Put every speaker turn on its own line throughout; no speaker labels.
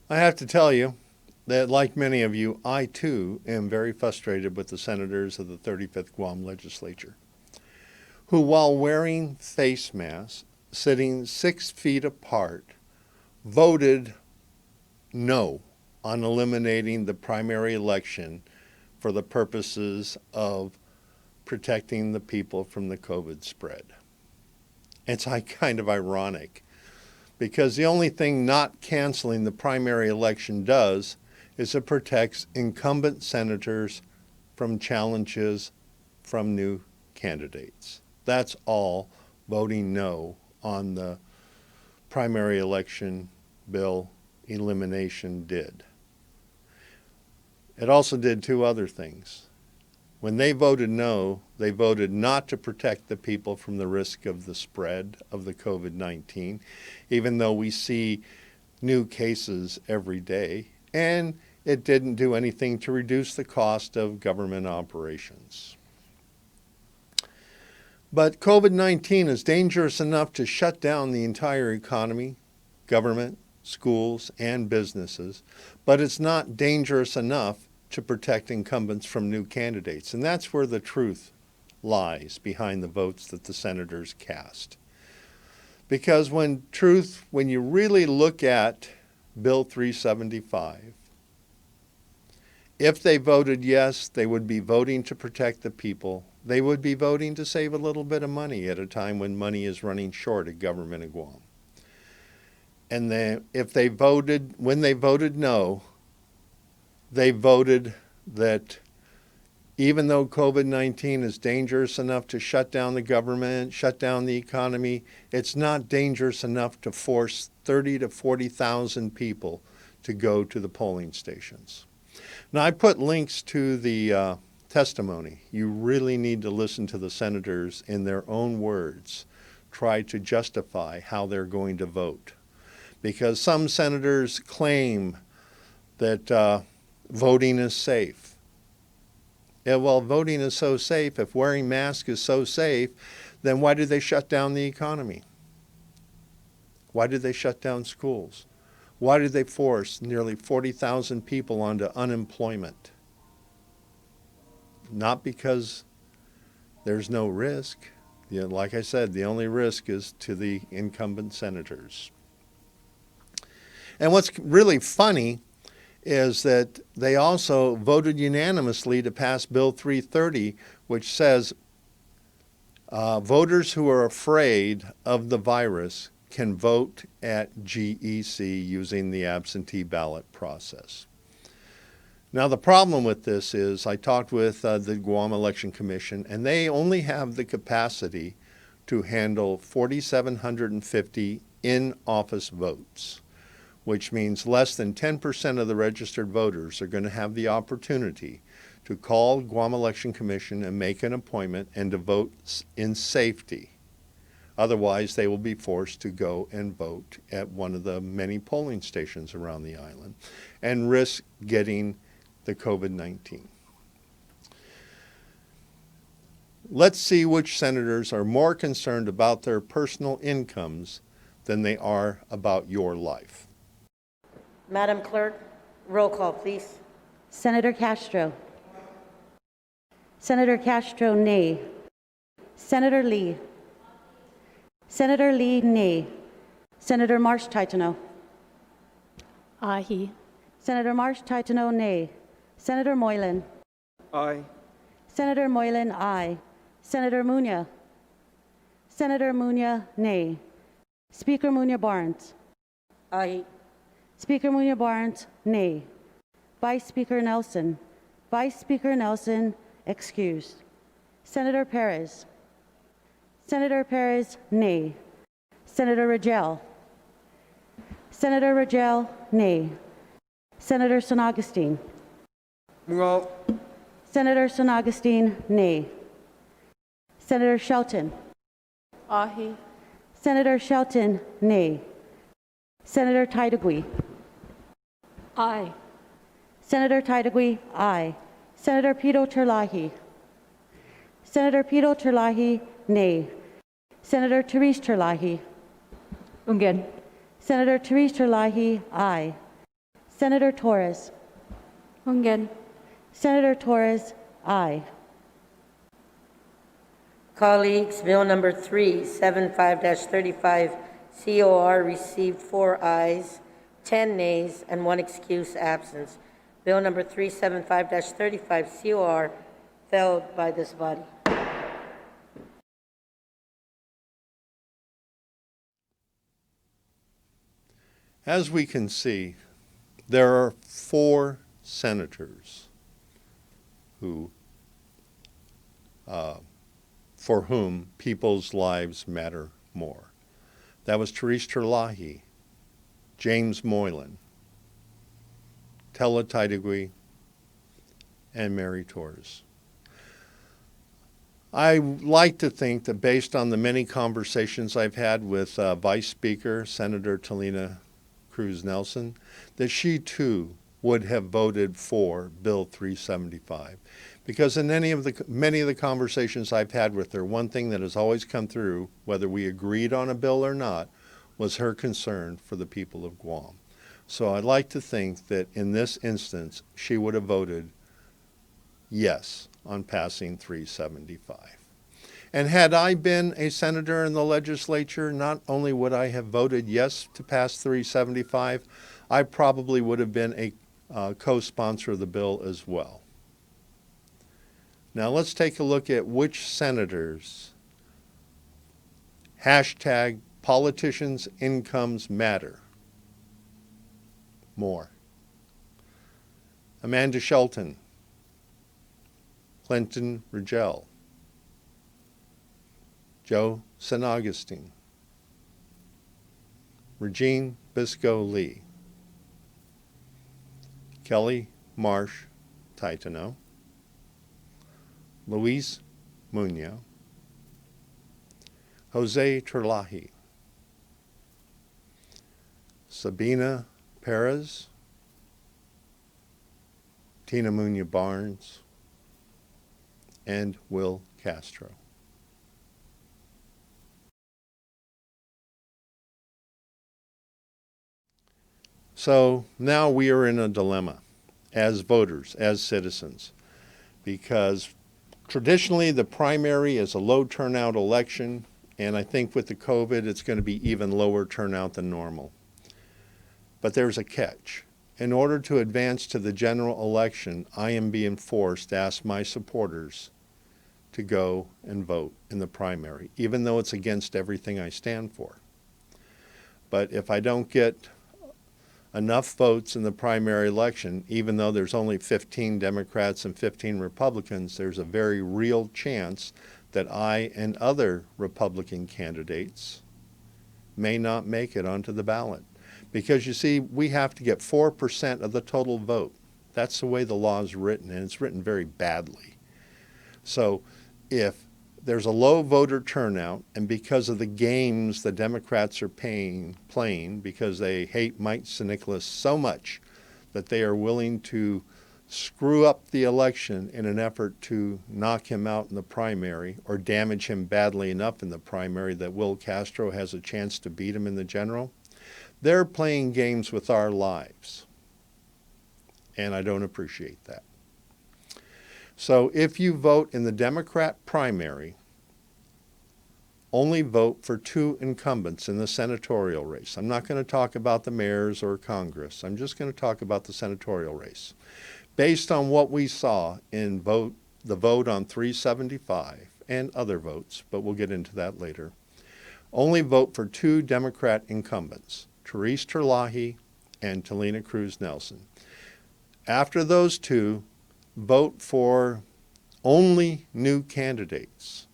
I have to tell you that, like many of you, I too am very frustrated with the senators of the 35th Guam legislature, who, while wearing face masks, sitting 6 feet apart, voted no on eliminating the primary election for the purposes of protecting the people from the COVID spread. It's kind of ironic, because the only thing not canceling the primary election does is it protects incumbent senators from challenges from new candidates. That's all voting no on the primary election bill elimination did. It also did 2 other things. When they voted no, they voted not to protect the people from the risk of the spread of the COVID-19, even though we see new cases every day, and it didn't do anything to reduce the cost of government operations. But COVID-19 is dangerous enough to shut down the entire economy, government, schools, and businesses, but it's not dangerous enough to protect incumbents from new candidates. And that's where the truth lies behind the votes that the senators cast. Because when you really look at Bill 375, if they voted yes, they would be voting to protect the people. They would be voting to save a little bit of money at a time when money is running short at government in Guam. And when they voted no, they voted that even though COVID-19 is dangerous enough to shut down the government, shut down the economy, it's not dangerous enough to force 30,000 to 40,000 people to go to the polling stations. Now, I put links to the testimony. You really need to listen to the senators in their own words, try to justify how they're going to vote. Because some senators claim that voting is safe. Yeah, well, voting is so safe. If wearing masks is so safe, then why did they shut down the economy? Why did they shut down schools? Why did they force nearly 40,000 people onto unemployment? Not because there's no risk. Like I said, the only risk is to the incumbent senators. And what's really funny is that they also voted unanimously to pass Bill 330, which says voters who are afraid of the virus can vote at GEC using the absentee ballot process. Now, the problem with this is I talked with the Guam Election Commission, and they only have the capacity to handle 4,750 in-office votes, which means less than 10% of the registered voters are going to have the opportunity to call Guam Election Commission and make an appointment and to vote in safety. Otherwise, they will be forced to go and vote at one of the many polling stations around the island and risk getting the COVID-19. Let's see which senators are more concerned about their personal incomes than they are about your life.
Madam Clerk, roll call, please.
Senator Castro. Senator Castro, nay. Senator Lee. Senator Lee, nay. Senator Marsh-Titano.
Aye.
Senator Marsh-Titano, nay. Senator Moylan.
Aye.
Senator Moylan, aye. Senator Munya. Senator Munya, nay. Speaker Munya Barnes.
Aye.
Speaker Munya Barnes, nay. Vice Speaker Nelson. Vice Speaker Nelson, excused. Senator Perez. Senator Perez, nay. Senator Ragel. Senator Ragel, nay. Senator San Augustine.
Mungal.
Senator San Augustine, nay. Senator Shelton.
Aye.
Senator Shelton, nay. Senator Taitagui.
Aye.
Senator Taitagui, aye. Senator Pito Terlahi. Senator Pito Terlahi, nay. Senator Therese Terlahi.
Ungen.
Senator Therese Terlahi, aye. Senator Torres.
Hungen.
Senator Torres, aye.
Colleagues, Bill number 375-35 COR received 4 ayes, 10 nays, and 1 excused absence. Bill number 375-35 COR failed by this body.
As we can see, there are 4 senators who, for whom people's lives matter more. That was Therese Terlahi, James Moylan, Tella Taitagui, and Mary Torres. I like to think that based on the many conversations I've had with Vice Speaker Senator Talina Cruz Nelson, that she too would have voted for Bill 375. Because in many of the conversations I've had with her, one thing that has always come through, whether we agreed on a bill or not, was her concern for the people of Guam. So I'd like to think that in this instance, she would have voted yes on passing 375. And had I been a senator in the legislature, not only would I have voted yes to pass 375, I probably would have been a co-sponsor of the bill as well. Now let's take a look at which senators hashtag politicians' incomes matter more. Amanda Shelton, Clinton Rigel, Joe San Augustine, Regine Biscoe Lee, Kelly Marsh Taitano, Luis Munoz, Jose Terlahi, Sabina Perez, Tina Munoz Barnes, and Will Castro. So now we are in a dilemma as voters, as citizens, because traditionally the primary is a low turnout election, and I think with the COVID it's going to be even lower turnout than normal. But there's a catch. In order to advance to the general election, I am being forced to ask my supporters to go and vote in the primary, even though it's against everything I stand for. But if I don't get enough votes in the primary election, even though there's only 15 Democrats and 15 Republicans, there's a very real chance that I and other Republican candidates may not make it onto the ballot. Because you see, we have to get 4% of the total vote. That's the way the law is written, and it's written very badly. So if there's a low voter turnout, and because of the games the Democrats are playing, because they hate Mike Nicholas so much that they are willing to screw up the election in an effort to knock him out in the primary or damage him badly enough in the primary that Will Castro has a chance to beat him in the general, they're playing games with our lives. And I don't appreciate that. So if you vote in the Democrat primary, only vote for 2 incumbents in the senatorial race. I'm not going to talk about the mayors or Congress. I'm just going to talk about the senatorial race. Based on what we saw in the vote on 375 and other votes, but we'll get into that later, only vote for 2 Democrat incumbents, Therese Terlahi and Talina Cruz Nelson. After those 2, vote for only new candidates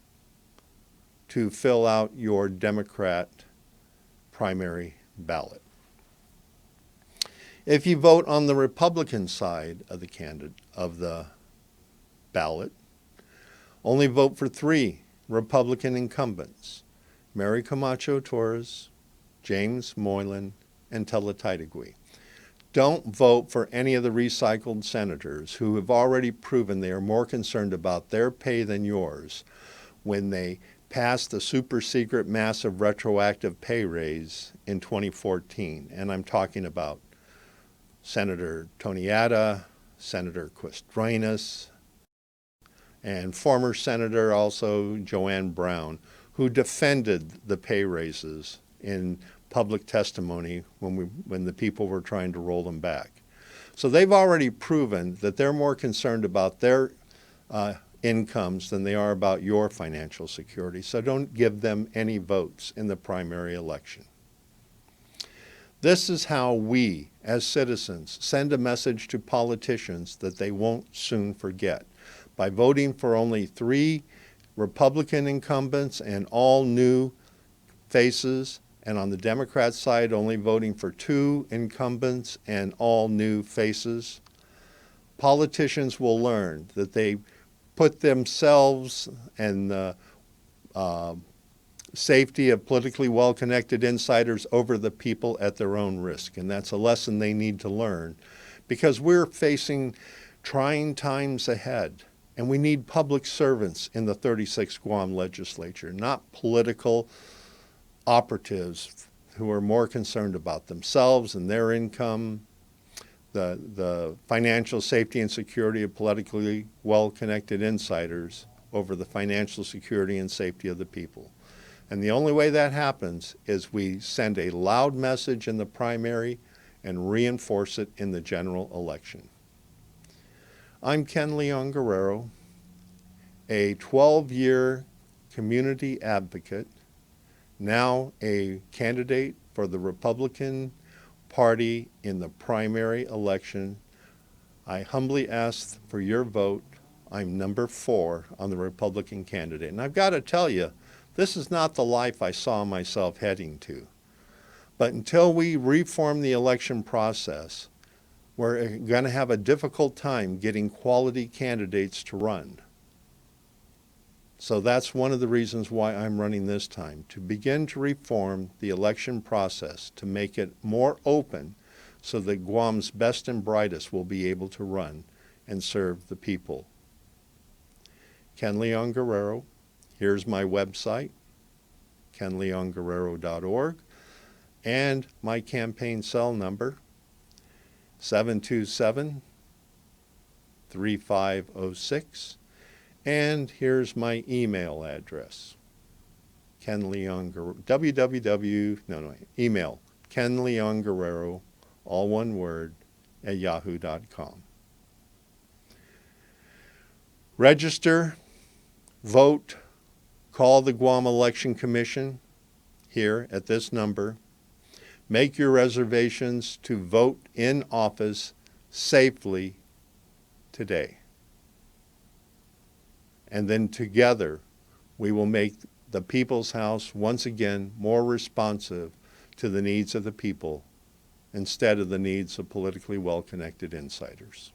to fill out your Democrat primary ballot. If you vote on the Republican side of the ballot, only vote for 3 Republican incumbents, Mary Camacho Torres, James Moylan, and Tella Taitagui. Don't vote for any of the recycled senators who have already proven they are more concerned about their pay than yours when they passed the super secret massive retroactive pay raise in 2014. And I'm talking about Senator Toniata, Senator Quistrenas, and former Senator also Joanne Brown, who defended the pay raises in public testimony when the people were trying to roll them back. So they've already proven that they're more concerned about their incomes than they are about your financial security. So don't give them any votes in the primary election. This is how we, as citizens, send a message to politicians that they won't soon forget, by voting for only 3 Republican incumbents and all new faces, and on the Democrat side, only voting for 2 incumbents and all new faces. Politicians will learn that they put themselves and the safety of politically well-connected insiders over the people at their own risk. And that's a lesson they need to learn, because we're facing trying times ahead. And we need public servants in the 36th Guam legislature, not political operatives who are more concerned about themselves and their income, the financial safety and security of politically well-connected insiders over the financial security and safety of the people. And the only way that happens is we send a loud message in the primary and reinforce it in the general election. I'm Ken Leon Guerrero, a 12-year community advocate, now a candidate for the Republican Party in the primary election. I humbly ask for your vote. I'm number 4 on the Republican candidate. And I've got to tell you, this is not the life I saw myself heading to. But until we reform the election process, we're going to have a difficult time getting quality candidates to run. So that's one of the reasons why I'm running this time, to begin to reform the election process, to make it more open so that Guam's best and brightest will be able to run and serve the people. Ken Leon Guerrero, here's my website, kenleonguerrero.org, and my campaign cell number, 727-3506. And here's my email address, email, kenleonguerrero, all one word, at yahoo.com. Register, vote, call the Guam Election Commission here at this number. Make your reservations to vote in office safely today. And then together, we will make the People's House once again more responsive to the needs of the people instead of the needs of politically well-connected insiders.